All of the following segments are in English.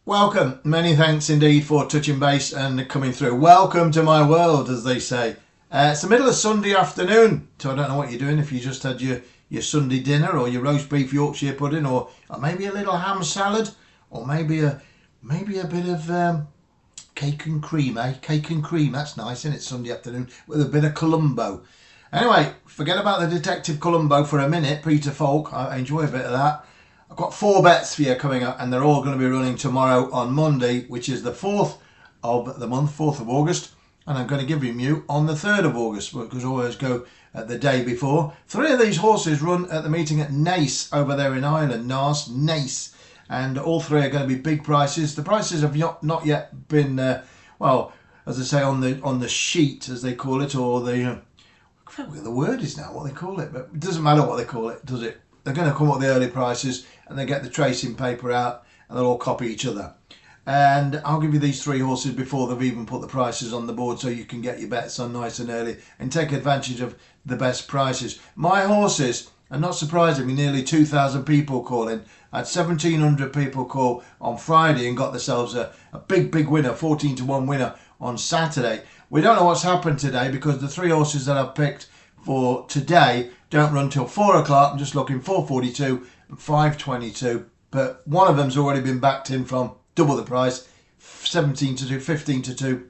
Welcome. Many thanks indeed for touching base and coming through. Welcome to my world, as they say. It's the middle of Sunday afternoon, so I don't know what you're doing. If you just had your Sunday dinner, or your roast beef Yorkshire pudding, or maybe a little ham salad, or maybe a bit of cake and cream, eh? Cake and cream, that's nice, isn't it? Sunday afternoon with a bit of Columbo. Anyway, forget about the Detective Columbo for a minute. Peter Falk, I enjoy a bit of that. I've got 4 bets for you coming up, and they're all going to be running tomorrow on Monday, which is the 4th of the month, 4th of August. And I'm going to give them you on the 3rd of August, because I always go the day before. 3 of these horses run at the meeting at Naas over there in Ireland, Naas. And all 3 are going to be big prices. The prices have not yet been, well, as I say, on the sheet, as they call it, or the, I forget what the word is now, what they call it, but it doesn't matter what they call it, does it? They're going to come up with the early prices, and they get the tracing paper out, and they'll all copy each other. And I'll give you these 3 horses before they've even put the prices on the board, so you can get your bets on nice and early and take advantage of the best prices. My horses, and not surprisingly, nearly 2,000 people calling. I had 1,700 people call on Friday and got themselves a big winner, 14-1 winner on Saturday. We don't know what's happened today, because the 3 horses that I've picked for today don't run till 4 o'clock. I'm just looking 4:42 and 5:22, but one of them's already been backed in from double the price, 17-2, 15-2,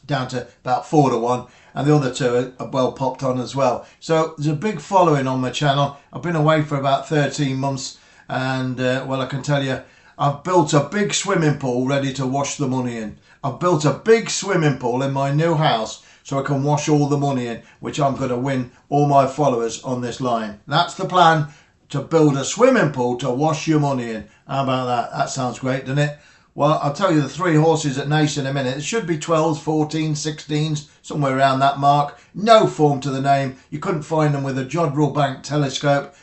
down to about 4-1, and the other 2 are well popped on as well. So there's a big following on my channel. I've been away for about 13 months, and well, I can tell you, I've built a big swimming pool ready to wash the money in. I've built a big swimming pool in my new house so I can wash all the money in, which I'm going to win all my followers on this line. That's the plan, to build a swimming pool to wash your money in. How about that? That sounds great, doesn't it? Well, I'll tell you the 3 horses at Naas in a minute. It should be 12s, 14s, 16s, somewhere around that mark. No form to the name. You couldn't find them with a Jodrell Bank telescope,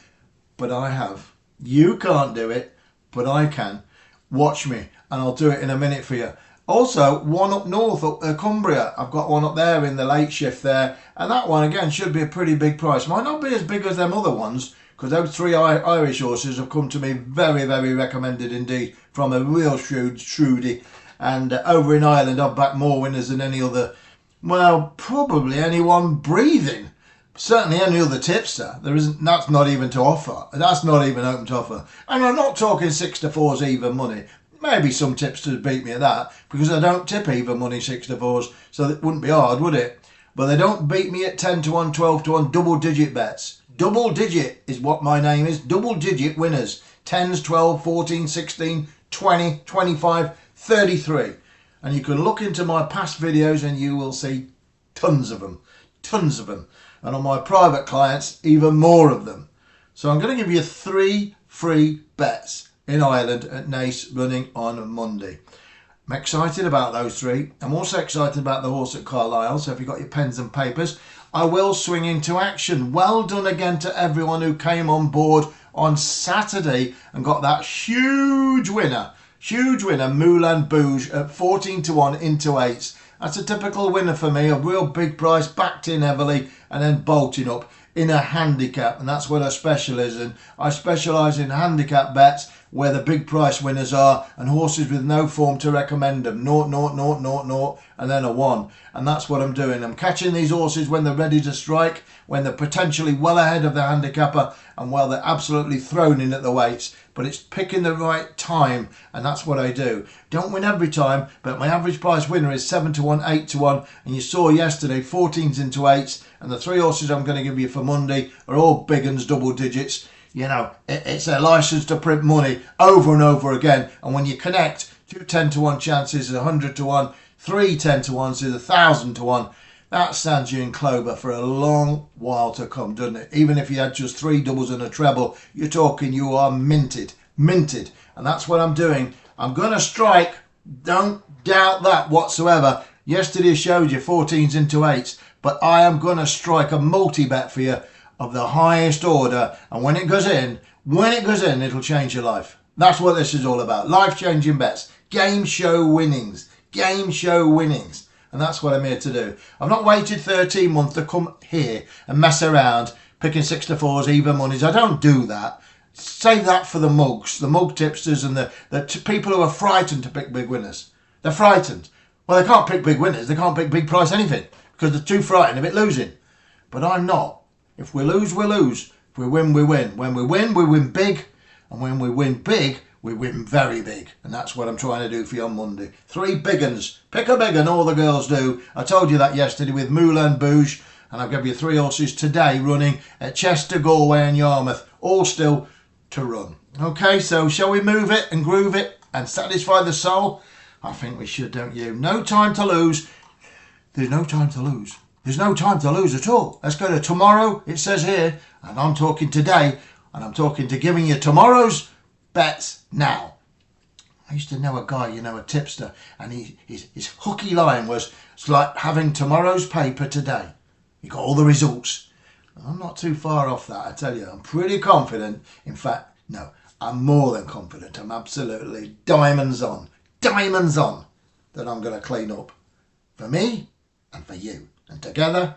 but I have. You can't do it, but I can. Watch me, and I'll do it in a minute for you. Also, one up north, up Cumbria. I've got one up there in the late shift there, and that one again should be a pretty big price. Might not be as big as them other ones, because those 3 Irish horses have come to me very recommended indeed from a real shrewdie. And over in Ireland, I've backed more winners than any other, well, probably anyone breathing. Certainly any other tipster. There isn't. That's not even to offer. That's not even open to offer. And I'm not talking 6-4s even money. Maybe some tipsters beat me at that, because I don't tip even money 6-4s, so it wouldn't be hard, would it? But they don't beat me at 10-1, 12-1, double-digit bets. Double digit is what my name is. Double digit winners. 10s, 12, 14, 16, 20, 25, 33. And you can look into my past videos and you will see tons of them. Tons of them. And on my private clients, even more of them. So I'm going to give you 3 free bets in Ireland at Naas running on Monday. I'm excited about those 3. I'm also excited about the horse at Carlisle. So if you've got your pens and papers, I will swing into action. Well done again to everyone who came on board on Saturday and got that huge winner, MOULIN BOOJ at 14-1 into 8s. That's a typical winner for me, a real big price, backed in heavily and then bolting up in a handicap, and that's what I specialise in. I specialise in handicap bets where the big price winners are, and horses with no form to recommend them. 0, 0, 0, 0, 0, and then a 1. And that's what I'm doing. I'm catching these horses when they're ready to strike, when they're potentially well ahead of the handicapper, and while they're absolutely thrown in at the weights. But it's picking the right time, and that's what I do. Don't win every time, but my average price winner is 7-1, 8-1, and you saw yesterday 14s into 8s, and the 3 horses I'm going to give you for Monday are all big uns, double digits. You know, it's a license to print money over and over again, and when you connect 2 10-1 chances, 100-1, 3 10-1s is 1,000-1. That stands you in clover for a long while to come, doesn't it? Even if you had just 3 doubles and a treble, you're talking you are minted. And that's what I'm doing. I'm going to strike. Don't doubt that whatsoever. Yesterday I showed you 14s into 8s, but I am going to strike a multi-bet for you of the highest order. And when it goes in, it'll change your life. That's what this is all about. Life-changing bets. Game show winnings. And that's what I'm here to do. I've not waited 13 months to come here and mess around picking 6-4s, even monies. I don't do that. Save that for the mugs, the mug tipsters and the people who are frightened to pick big winners. They're frightened. Well, they can't pick big winners. They can't pick big price anything because they're too frightened of it losing. But I'm not. If we lose, we lose. If we win, we win. When we win big. And when we win big, we win very big. And that's what I'm trying to do for you on Monday. 3 big uns. Pick a big un, all the girls do. I told you that yesterday with MOULIN, BOOJ. And I'll give you 3 horses today running at Chester, Galway and Yarmouth. All still to run. Okay, so shall we move it and groove it and satisfy the soul? I think we should, don't you? No time to lose. There's no time to lose. There's no time to lose at all. Let's go to tomorrow, it says here. And I'm talking today. And I'm talking to giving you tomorrow's bets now. I used to know a guy, you know, a tipster. And his hooky line was, it's like having tomorrow's paper today. You got all the results. I'm not too far off that, I tell you. I'm pretty confident. In fact, no, I'm more than confident. I'm absolutely diamonds on that I'm going to clean up for me and for you. And together,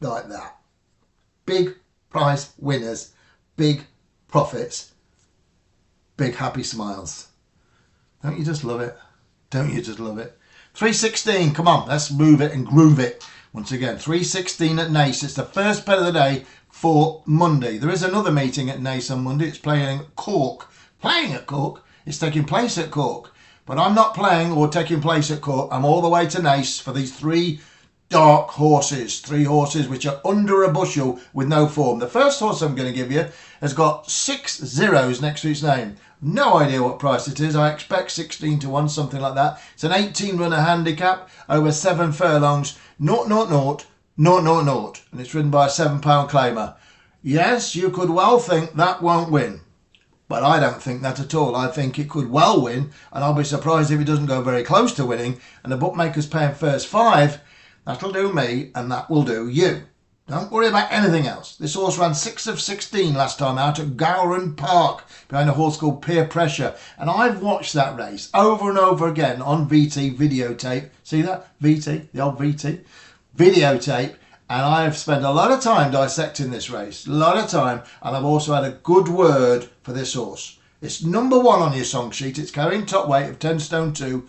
like that. Big prize winners, big profits, big happy smiles. Don't you just love it? Don't you just love it? 316, come on, let's move it and groove it. Once again, 316 at Naas. It's the first bet of the day for Monday. There is another meeting at Naas on Monday. It's playing at Cork. Playing at Cork? It's taking place at Cork. But I'm not playing or taking place at Cork. I'm all the way to Naas for these 3 dark horses. 3 horses which are under a bushel with no form. The first horse I'm going to give you has got 6 zeros next to its name. No idea what price it is. I expect 16 to 1, something like that. It's an 18-runner handicap over 7 furlongs. 000, and it's ridden by a £7 claimer. Yes, you could well think that won't win, but I don't think that at all. I think it could well win, and I'll be surprised if it doesn't go very close to winning. And the bookmaker's paying first 5. That'll do me, and that will do you. Don't worry about anything else. This horse ran 6 of 16 last time out at Gowran Park behind a horse called Peer Pressure. And I've watched that race over and over again on VT videotape. See that? VT, the old VT. Videotape. And I've spent a lot of time dissecting this race. A lot of time. And I've also had a good word for this horse. It's number 1 on your song sheet. It's carrying top weight of 10 stone 2.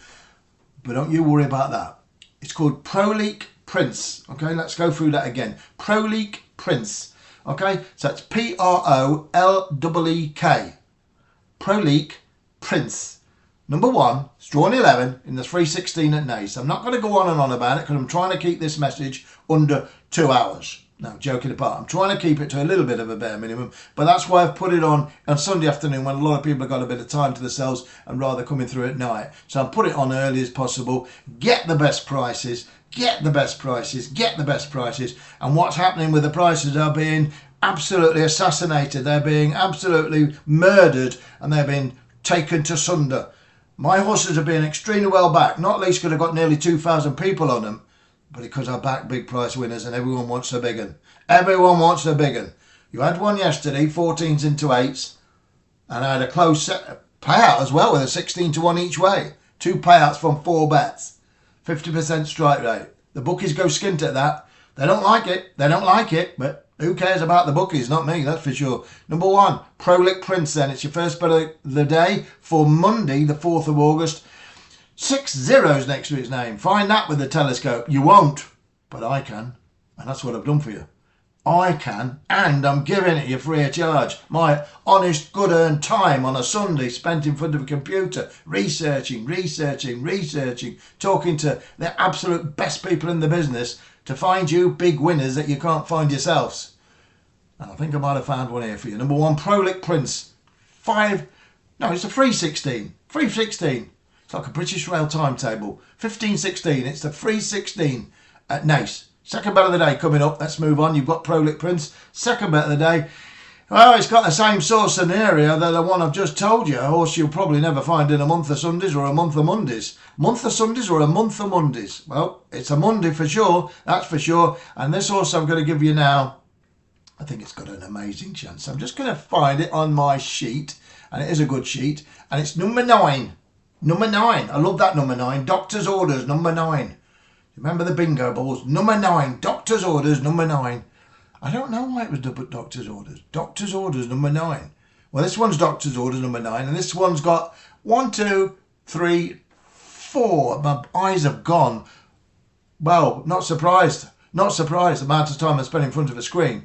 But don't you worry about that. It's called Prolick Prince. Okay, let's go through that again. Prolick Prince. Okay, so that's Prolleek. Prolick Prince. Number 1, it's drawn 11 in the 316 at Naas. I'm not going to go on and on about it because I'm trying to keep this message under 2 hours. No, joking apart. I'm trying to keep it to a little bit of a bare minimum, but that's why I've put it on Sunday afternoon when a lot of people have got a bit of time to themselves and rather coming through at night. So I'll put it on early as possible. Get the best prices. Get the best prices. Get the best prices. And what's happening with the prices are being absolutely assassinated. They're being absolutely murdered and they're being taken to sunder. My horses are being extremely well backed, not least because I've got nearly 2,000 people on them, but because I back big price winners and everyone wants a big un. Everyone wants a big un. You had one yesterday, 14s into 8s, and I had a close set payout as well with a 16 to 1 each way. 2 payouts from 4 bets. 50% strike rate. The bookies go skint at that. They don't like it. They don't like it, but who cares about the bookies? Not me, that's for sure. Number 1, Prolick Prince then. It's your first bet of the day for Monday, the 4th of August. 6 zeros next to its name. Find that with the telescope. You won't, but I can. And that's what I've done for you. I can, and I'm giving it you free of charge. My honest, good earned time on a Sunday spent in front of a computer, researching, talking to the absolute best people in the business to find you big winners that you can't find yourselves. And I think I might have found one here for you. Number 1, Prolick Prince. 5, no, it's a 316. 316. It's like a British Rail timetable. 15-16. It's the 316 at Naas. Second bet of the day coming up. Let's move on. You've got Prolick Prince. Second bet of the day. Well, it's got the same sort of scenario that the one I've just told you. A horse you'll probably never find in a month of Sundays or a month of Mondays. Month of Sundays or a month of Mondays. Well, it's a Monday for sure. That's for sure. And this horse I'm going to give you now, I think it's got an amazing chance. I'm just going to find it on my sheet. And it is a good sheet. And it's number 9. Number 9. I love that number 9. Doctor's Orders, number 9. Remember the bingo balls? Number 9. Doctor's Orders, number 9. I don't know why it was Doctor's Orders. Doctor's Orders, number 9. Well, this one's doctor's order number 9, and this one's got 1, 2, 3, 4. My eyes have gone. Well, not surprised. Not surprised the amount of time I spent in front of a screen.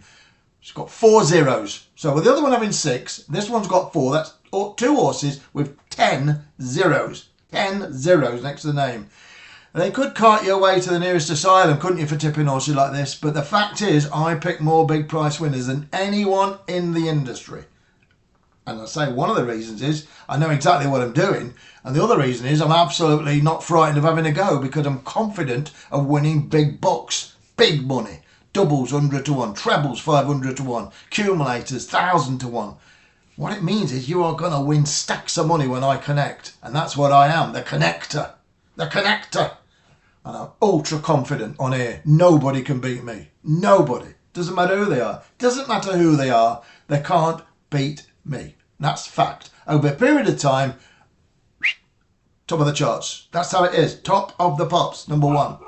It's got 4 zeros. So with the other one having 6, this one's got 4. That's 2 horses with 10 zeros. 10 zeros next to the name. They could cart you away to the nearest asylum, couldn't you, for tipping horses like this? But the fact is, I picked more big price winners than anyone in the industry. And I say one of the reasons is I know exactly what I'm doing. And the other reason is I'm absolutely not frightened of having a go because I'm confident of winning big bucks, big money. Doubles 100 to 1, trebles 500 to 1, accumulators 1,000 to 1. What it means is you are going to win stacks of money when I connect. And that's what I am, the connector. The connector. And I'm ultra confident on here. Nobody can beat me. Nobody. Doesn't matter who they are. Doesn't matter who they are. They can't beat me. That's fact. Over a period of time, top of the charts. That's how it is. Top of the pops. Number 1.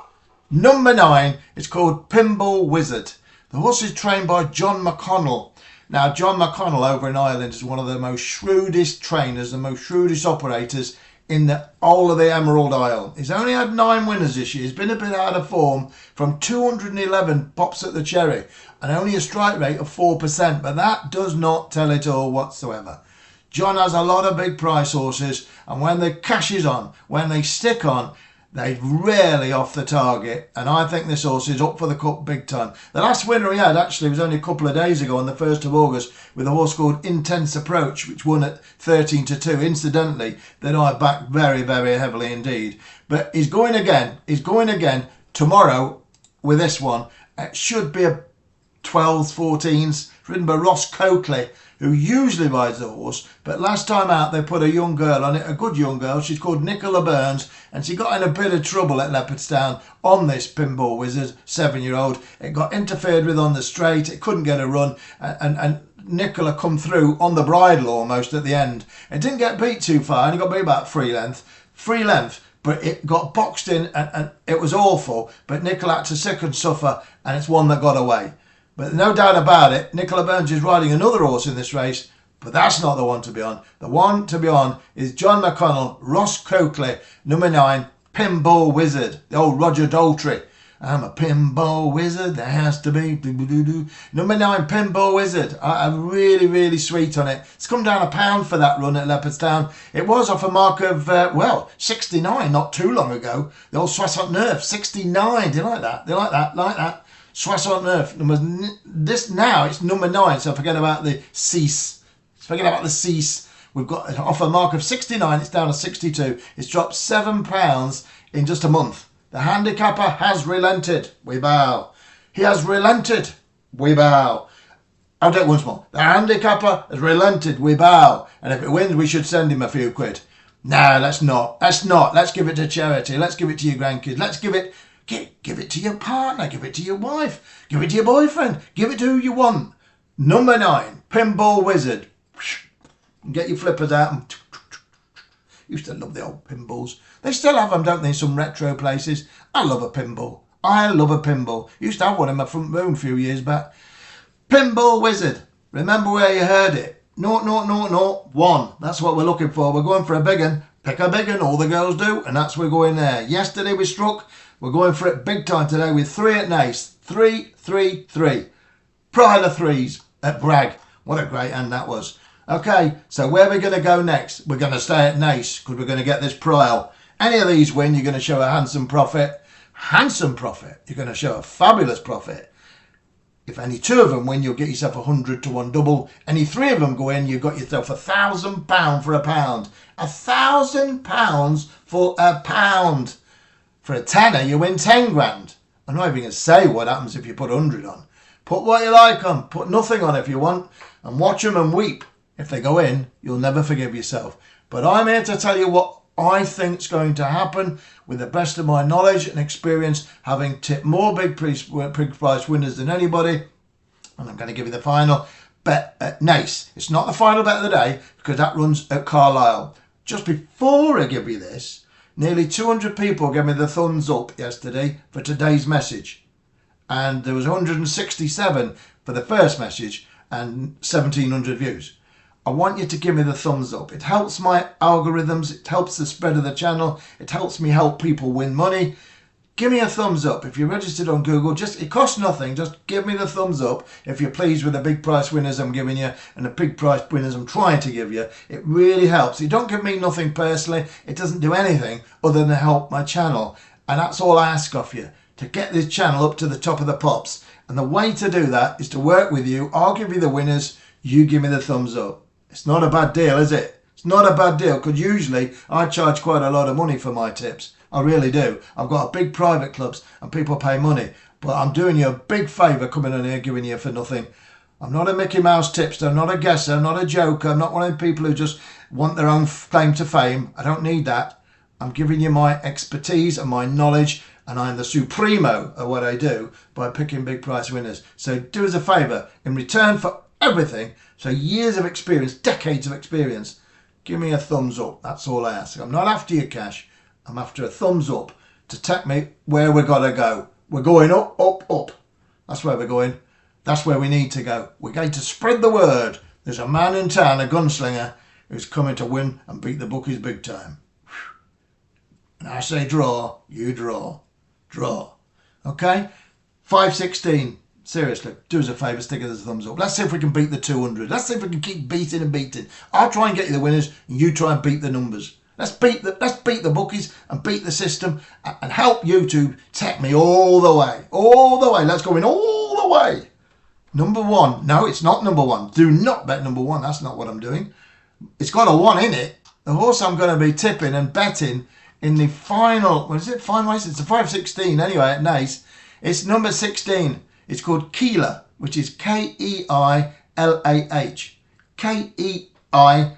Number 9, it's called Pinball Wizard. The horse is trained by John McConnell. Now, John McConnell over in Ireland is one of the most shrewdest trainers, the most shrewdest operators in the whole of the Emerald Isle. He's only had 9 winners this year. He's been a bit out of form from 211 pops at the cherry and only a strike rate of 4%, but that does not tell it all whatsoever. John has a lot of big price horses, and when the cash is on, when they stick on, they're rarely off the target, and I think this horse is up for the cup big time. The last winner he had actually was only a couple of days ago on the 1st of August with a horse called Intense Approach, which won at 13 to 2. Incidentally, that I backed very, very heavily indeed. But he's going again. He's going again tomorrow with this one. It should be a 12s, 14s, ridden by Ross Coakley, who usually rides the horse, but last time out they put a young girl on it, a good young girl. She's called Nicola Burns, and she got in a bit of trouble at Leopardstown on this Pinball Wizard, 7-year-old. It got interfered with on the straight, it couldn't get a run, and Nicola come through on the bridle almost at the end. It didn't get beat too far, only got beat about free length, but it got boxed in, and it was awful, but Nicola had to sick and suffer, and it's one that got away. But no doubt about it, Nicola Burns is riding another horse in this race, but that's not the one to be on. The one to be on is John McConnell, Ross Coakley, number 9, Pinball Wizard, the old Roger Daltrey. I'm a pinball wizard, there has to be. Number 9, Pinball Wizard. I'm really, really sweet on it. It's come down £1 for that run at Leopardstown. It was off a mark of, 69 not too long ago. The old Soissons-Neuf, 69. Do you like that? Do you like that? Like that? Soissons-Neuf. This now it's number 9, so forget about the cease. Forget about the cease. We've got off a mark of 69, it's down to 62. It's dropped £7 in just a month. The handicapper has relented. We bow. He has relented. We bow. I'll do it once more. The handicapper has relented. We bow. And if it wins, we should send him a few quid. No, let's not. Let's not. Let's give it to charity. Let's give it to your grandkids. Let's give it to your partner. Give it to your wife. Give it to your boyfriend. Give it to who you want. Number 9, Pinball Wizard. Get your flippers out and used to love the old pinballs. They still have them, don't they, in some retro places. I love a pinball. I love a pinball. Used to have one in my front room a few years back. Pinball Wizard. Remember where you heard it. 00001. That's what we're looking for. We're going for a big one. Pick a big one. All the girls do. And that's we're going there. Yesterday we struck. We're going for it big time today with 3 at Naas. 3, 3, 3. Pride of 3s at Bragg. What a great hand that was. Okay, so where are we going to go next? We're going to stay at Naas because we're going to get this prial. Any of these win, you're going to show a handsome profit. Handsome profit. You're going to show a fabulous profit. If any 2 of them win, you'll get yourself 100 to 1 double. Any 3 of them go in, you've got yourself £1,000 for a pound. £1,000 for a pound. For a tenner, you win 10 grand. I'm not even going to say what happens if you put 100 on. Put what you like on. Put nothing on if you want. And watch them and weep. If they go in, you'll never forgive yourself. But I'm here to tell you what I think's going to happen with the best of my knowledge and experience, having tipped more big price winners than anybody. And I'm going to give you the final bet at Naas. It's not the final bet of the day because that runs at Carlisle. Just before I give you this, nearly 200 people gave me the thumbs up yesterday for today's message. And there was 167 for the first message and 1,700 views. I want you to give me the thumbs up. It helps my algorithms. It helps the spread of the channel. It helps me help people win money. Give me a thumbs up. If you're registered on Google, it costs nothing. Just give me the thumbs up if you're pleased with the big price winners I'm giving you and the big price winners I'm trying to give you. It really helps. You don't give me nothing personally. It doesn't do anything other than help my channel. And that's all I ask of you, to get this channel up to the top of the pops. And the way to do that is to work with you. I'll give you the winners. You give me the thumbs up. It's not a bad deal, is it? It's not a bad deal, because usually I charge quite a lot of money for my tips. I really do. I've got a big private clubs and people pay money. But I'm doing you a big favour coming in here giving you for nothing. I'm not a Mickey Mouse tipster. I'm not a guesser. I'm not a joker. I'm not one of the people who just want their own claim to fame. I don't need that. I'm giving you my expertise and my knowledge, and I'm the supremo of what I do by picking big price winners. So do us a favour. In return for everything, so years of experience, decades of experience, give me a thumbs up. That's all I ask. I'm not after your cash. I'm after a thumbs up to take me where we've got to go. We're going up, up, up. That's where we're going. That's where we need to go. We're going to spread the word. There's a man in town, a gunslinger, who's coming to win and beat the bookies big time. And I say draw, you draw. Draw. Okay? 516. Seriously, do us a favour, stick us a thumbs up. Let's see if we can beat the 200. Let's see if we can keep beating and beating. I'll try and get you the winners, and you try and beat the numbers. Let's beat the bookies and beat the system and help YouTube take me all the way. All the way. Let's go in all the way. Number one. No, it's not number one. Do not bet number one. That's not what I'm doing. It's got a one in it. The horse I'm going to be tipping and betting in the final, what is it? Final race? It's a 516 anyway at Naas. It's number 16. It's called Keeler, which is Keillah. Keillah.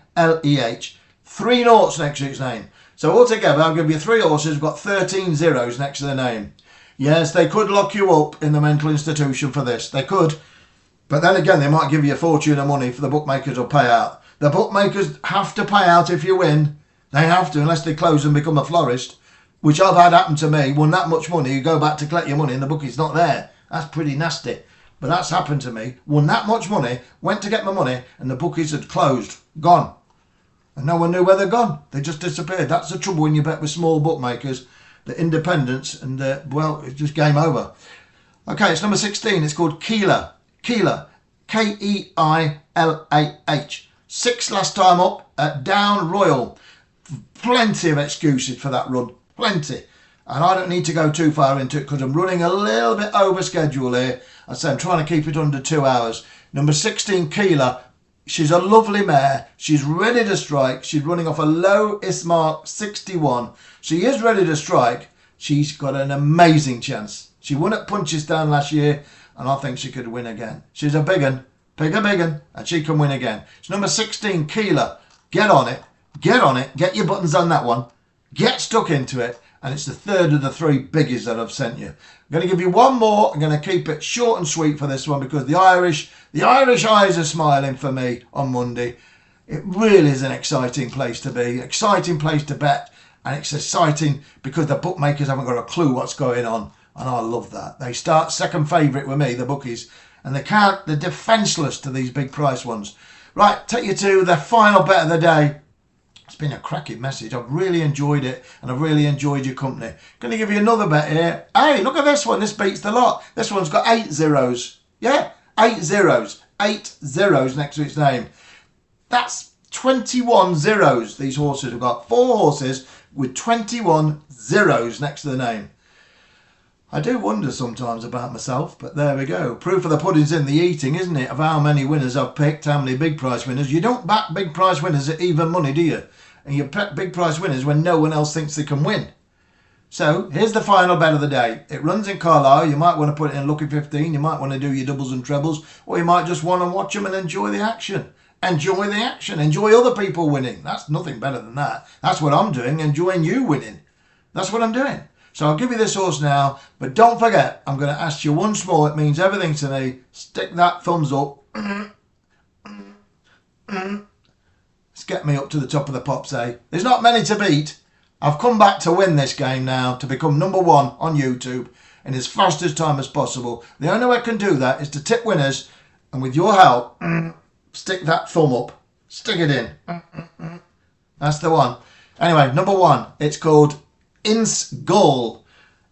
3 noughts next to its name. So altogether, I'll give you 3 horses who've got 13 zeros next to their name. Yes, they could lock you up in the mental institution for this. They could. But then again, they might give you a fortune of money for the bookmakers will pay out. The bookmakers have to pay out if you win. They have to, unless they close and become a florist, which I've had happen to me. Won that much money, you go back to collect your money and the bookie's not there. That's pretty nasty. But that's happened to me. Won that much money, went to get my money, and the bookies had closed. Gone. And no one knew where they're gone. They just disappeared. That's the trouble when you bet with small bookmakers, the independents, and well, it's just game over. Okay, it's number 16. It's called Keeler. Keeler. Keillah. 6 last time up at Down Royal. Plenty of excuses for that run. Plenty. And I don't need to go too far into it because I'm running a little bit over schedule here. I say I'm trying to keep it under 2 hours. Number 16, Keeler. She's a lovely mare. She's ready to strike. She's running off a low Ismark 61. She is ready to strike. She's got an amazing chance. She won at Punchestown last year, and I think she could win again. She's a big un, big un, and she can win again. It's number 16, Keeler. Get on it. Get on it. Get your buttons on that one. Get stuck into it. And it's the third of the 3 biggies that I've sent you. I'm going to give you one more. I'm going to keep it short and sweet for this one because the Irish eyes are smiling for me on Monday. It really is an exciting place to be, exciting place to bet, and it's exciting because the bookmakers haven't got a clue what's going on, and I love that. They start second favourite with me, the bookies, and they're defenceless to these big price ones. Right, take you to the final bet of the day. It's been a cracking message. I've really enjoyed it, and I've really enjoyed your company. Going to give you another bet here. Hey, look at this one. This beats the lot. This one's got 8 zeros. Yeah, 8 zeros. 8 zeros next to its name. That's 21 zeros these horses have got. 4 horses with 21 zeros next to the name. I do wonder sometimes about myself, but there we go. Proof of the pudding's in the eating, isn't it? Of how many winners I've picked, how many big price winners. You don't back big price winners at even money, do you? And you pick big price winners when no one else thinks they can win. So, here's the final bet of the day. It runs in Carlisle. You might want to put it in Lucky 15. You might want to do your doubles and trebles. Or you might just want to watch them and enjoy the action. Enjoy the action. Enjoy other people winning. That's nothing better than that. That's what I'm doing, enjoying you winning. That's what I'm doing. So I'll give you this horse now, but don't forget, I'm going to ask you once more. It means everything to me. Stick that thumbs up. Let's get me up to the top of the pops, eh? There's not many to beat. I've come back to win this game now, to become number 1 on YouTube in as fast as time as possible. The only way I can do that is to tip winners, and with your help, stick that thumb up. Stick it in. That's the one. Anyway, number one. It's called Insaul.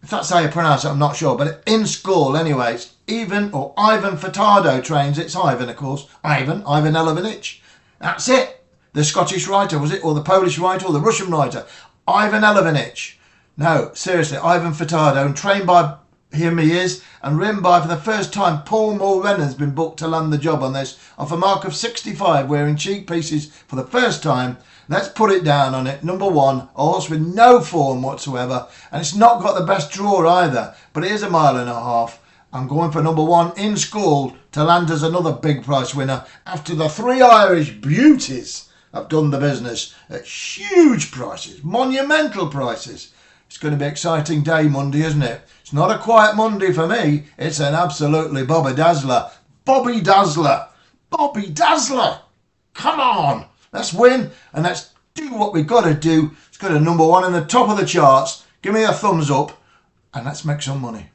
If that's how you pronounce it, I'm not sure. But Insaul, anyway. It's Ivan Furtado trains. It's Ivan, of course. Ivan Elovanich. That's it. The Scottish writer, was it? Or the Polish writer, or the Russian writer. Ivan Elovanich. No, seriously, Ivan Furtado. And trained by him he is. And ridden by, for the first time, Paul Mulrennan has been booked to land the job on this. Off a mark of 65, wearing cheek pieces for the first time. Let's put it down on it. Number one, a horse with no form whatsoever. And it's not got the best draw either. But it is 1.5 miles. I'm going for number one, Insaul, to land as another big price winner after the 3 Irish beauties have done the business at huge prices, monumental prices. It's going to be an exciting day Monday, isn't it? It's not a quiet Monday for me. It's an absolutely Bobby Dazzler. Bobby Dazzler. Bobby Dazzler. Come on. Let's win and let's do what we've got to do. Let's go to number one in the top of the charts. Give me a thumbs up and let's make some money.